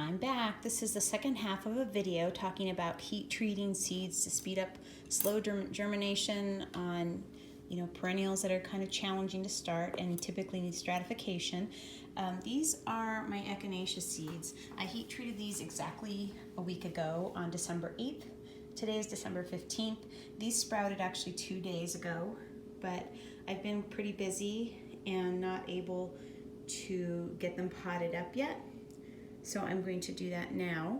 I'm back. This is the second half of a video talking about heat treating seeds to speed up slow germination on perennials that are kind of challenging to start and typically need stratification. These are my Echinacea seeds. I heat treated these exactly a week ago on December 8th. Today is December 15th. These sprouted actually 2 days ago, but I've been pretty busy and not able to get them potted up yet. So I'm going to do that now.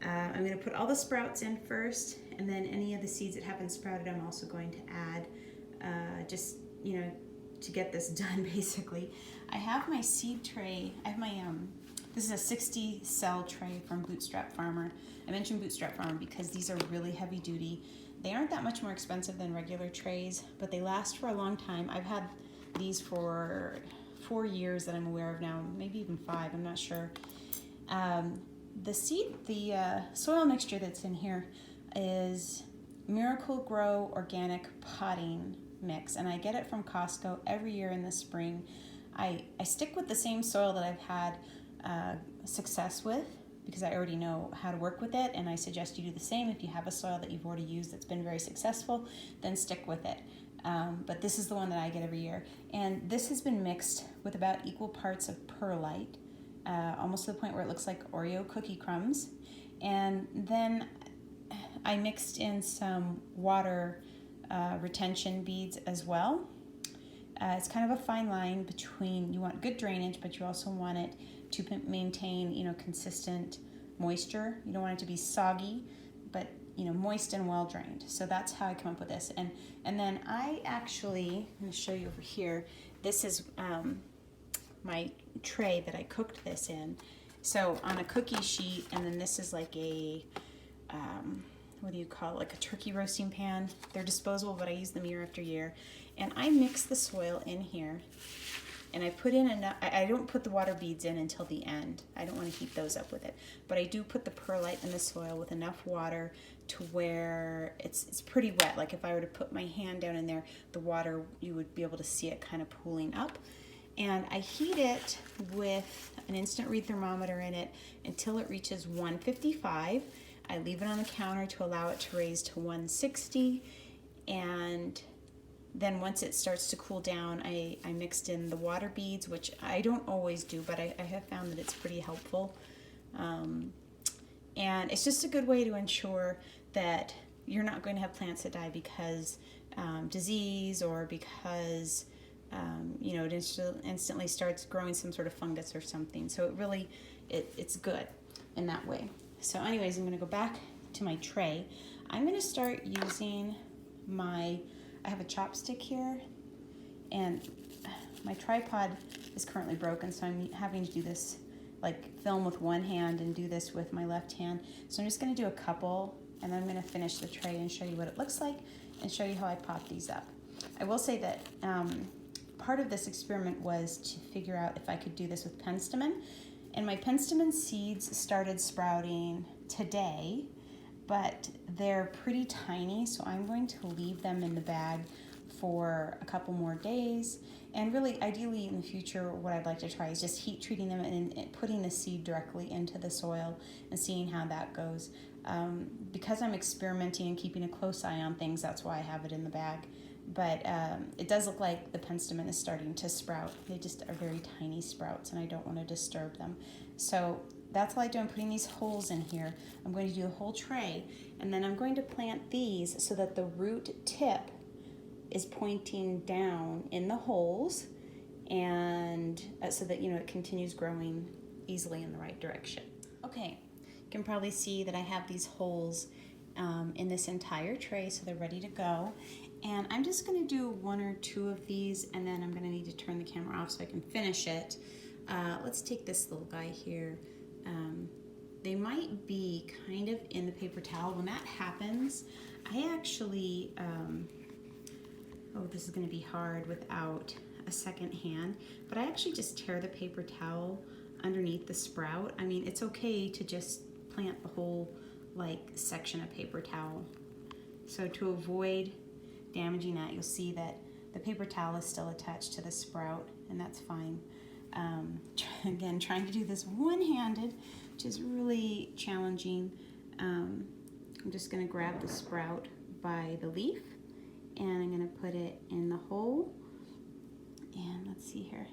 I'm going to put all the sprouts in first, and then any of the seeds that haven't sprouted I'm also going to add just to get this done basically. I have my seed tray. I have my this is a 60 cell tray from Bootstrap Farmer. I mentioned Bootstrap Farmer because these are really heavy duty. They aren't that much more expensive than regular trays, but they last for a long time. I've had these for 4 years that I'm aware of now, maybe even 5, I'm not sure. The soil mixture that's in here is Miracle Grow Organic Potting Mix, and I get it from Costco every year in the spring. I stick with the same soil that I've had success with because I already know how to work with it, and I suggest you do the same. If you have a soil that you've already used that's been very successful, then stick with it. But this is the one that I get every year, and this has been mixed with about equal parts of perlite, almost to the point where it looks like Oreo cookie crumbs, and then I mixed in some water retention beads as well. It's kind of a fine line between, you want good drainage, but you also want it to maintain consistent moisture. You don't want it to be soggy, but moist and well drained. So that's how I come up with this. And then I actually, I'm going to show you over here, this is my tray that I cooked this in. So on a cookie sheet, and then this is like a what do you call it, like a turkey roasting pan. They're disposable, but I use them year after year. And I mix the soil in here, and I put in enough. I don't put the water beads in until the end. I don't want to heat those up with it, but I do put the perlite in the soil with enough water to where it's pretty wet. Like if I were to put my hand down in there, the water, you would be able to see it kind of pooling up. And I heat it with an instant read thermometer in it until it reaches 155. I leave it on the counter to allow it to raise to 160, and then once it starts to cool down, I mixed in the water beads, which I don't always do, but I have found that it's pretty helpful. And it's just a good way to ensure that you're not going to have plants that die because disease or because it instantly starts growing some sort of fungus or something. So it really, it's good in that way. So anyways, I'm going to go back to my tray. I'm going to start using I have a chopstick here, and my tripod is currently broken, so I'm having to do this, like film with one hand and do this with my left hand. So I'm just going to do a couple, and then I'm going to finish the tray and show you what it looks like and show you how I pop these up. I will say that part of this experiment was to figure out if I could do this with penstemon. And my penstemon seeds started sprouting today, but they're pretty tiny, so I'm going to leave them in the bag for a couple more days. And really, ideally in the future, what I'd like to try is just heat treating them and putting the seed directly into the soil and seeing how that goes. Because I'm experimenting and keeping a close eye on things, that's why I have it in the bag. But it does look like the penstemon is starting to sprout. They just are very tiny sprouts, and I don't want to disturb them. So that's what I do. I'm putting these holes in here. I'm going to do a whole tray, and then I'm going to plant these so that the root tip is pointing down in the holes, and so that it continues growing easily in the right direction. Okay, you can probably see that I have these holes in this entire tray, so they're ready to go. And I'm just going to do 1 or 2 of these, and then I'm going to need to turn the camera off so I can finish it. Let's take this little guy here. They might be kind of in the paper towel. When that happens, I actually, this is going to be hard without a second hand, but I actually just tear the paper towel underneath the sprout. I mean, it's okay to just plant the whole section of paper towel. So to avoid damaging that, you'll see that the paper towel is still attached to the sprout, and that's fine. Again, trying to do this one-handed, which is really challenging. I'm just going to grab the sprout by the leaf, and I'm going to put it in the hole, and let's see here.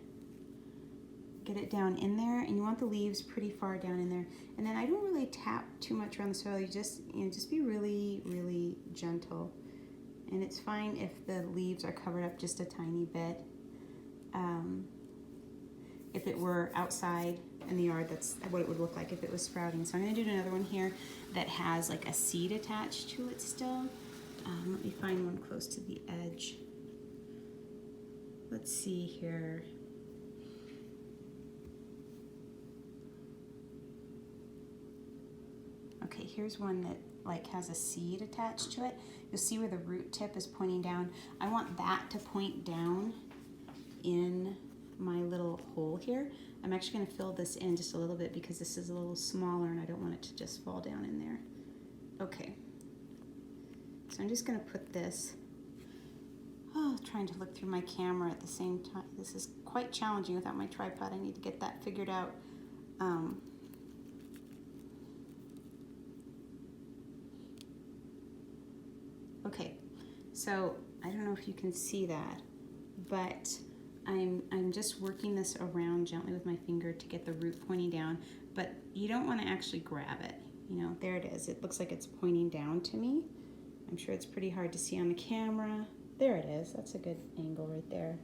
Get it down in there, and you want the leaves pretty far down in there. And then I don't really tap too much around the soil. You just be really, really gentle. And it's fine if the leaves are covered up just a tiny bit. If it were outside in the yard, that's what it would look like if it was sprouting. So I'm going to do another one here that has like a seed attached to it still. Let me find one close to the edge. Let's see here. Okay, here's one that like has a seed attached to it. You'll see where the root tip is pointing down. I want that to point down in my little hole here. I'm actually going to fill this in just a little bit because this is a little smaller and I don't want it to just fall down in there. Okay, so I'm just going to put this, trying to look through my camera at the same time. This is quite challenging without my tripod. I need to get that figured out. Okay, so I don't know if you can see that, but I'm just working this around gently with my finger to get the root pointing down, but you don't want to actually grab it. You know, there it is. It looks like it's pointing down to me. I'm sure it's pretty hard to see on the camera. There it is. That's a good angle right there.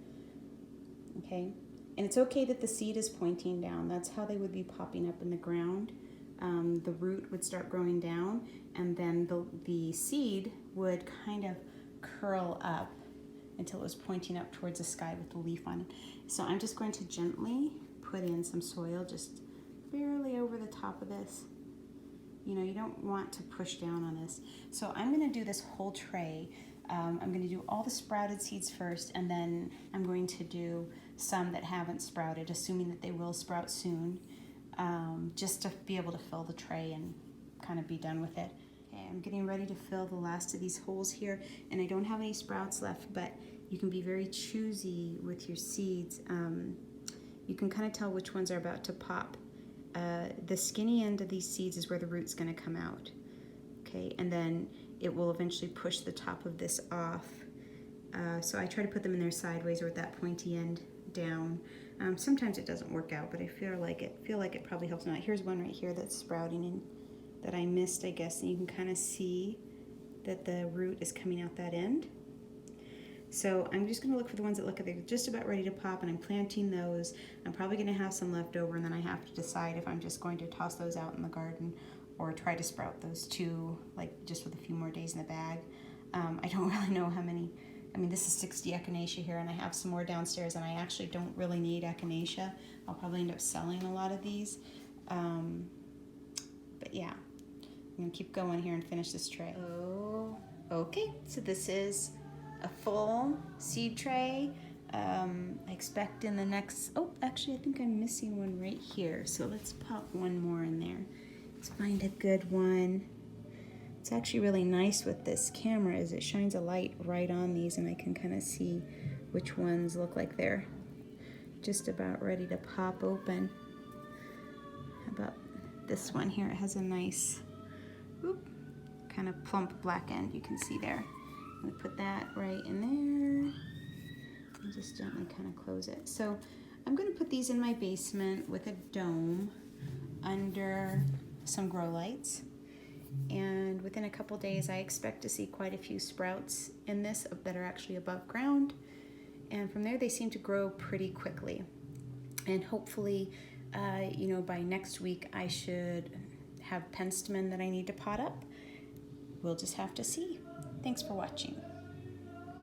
Okay, and it's okay that the seed is pointing down. That's how they would be popping up in the ground. The root would start growing down, and then the seed would kind of curl up until it was pointing up towards the sky with the leaf on it. So I'm just going to gently put in some soil just barely over the top of this. You know, you don't want to push down on this. So I'm going to do this whole tray. I'm going to do all the sprouted seeds first, and then I'm going to do some that haven't sprouted, assuming that they will sprout soon, just to be able to fill the tray and kind of be done with it. Okay, I'm getting ready to fill the last of these holes here, and I don't have any sprouts left, but you can be very choosy with your seeds. You can kind of tell which ones are about to pop. The skinny end of these seeds is where the root's going to come out. Okay, and then it will eventually push the top of this off. So I try to put them in there sideways or with that pointy end down. Sometimes it doesn't work out, but I feel like it probably helps me out. Here's one right here that's sprouting and that I missed, I guess, and you can kind of see that the root is coming out that end. So I'm just going to look for the ones that look like they're just about ready to pop, and I'm planting those. I'm probably going to have some left over, and then I have to decide if I'm just going to toss those out in the garden or try to sprout those two, like just with a few more days in the bag. I don't really know how many. I mean, this is 60 Echinacea here, and I have some more downstairs, and I actually don't really need Echinacea. I'll probably end up selling a lot of these. But yeah, I'm going to keep going here and finish this tray. Oh, okay, so this is a full seed tray. I expect in the next, actually I think I'm missing one right here. So let's pop one more in there. Let's find a good one. It's actually really nice with this camera is it shines a light right on these, and I can kind of see which ones look like they're just about ready to pop open. How about this one here? It has a nice kind of plump black end, you can see there. I'm going to put that right in there and just gently kind of close it. So I'm going to put these in my basement with a dome under some grow lights, and within a couple days I expect to see quite a few sprouts in this that are actually above ground, and from there they seem to grow pretty quickly, and hopefully you know, by next week I should have penstemon that I need to pot up. We'll just have to see. Thanks for watching.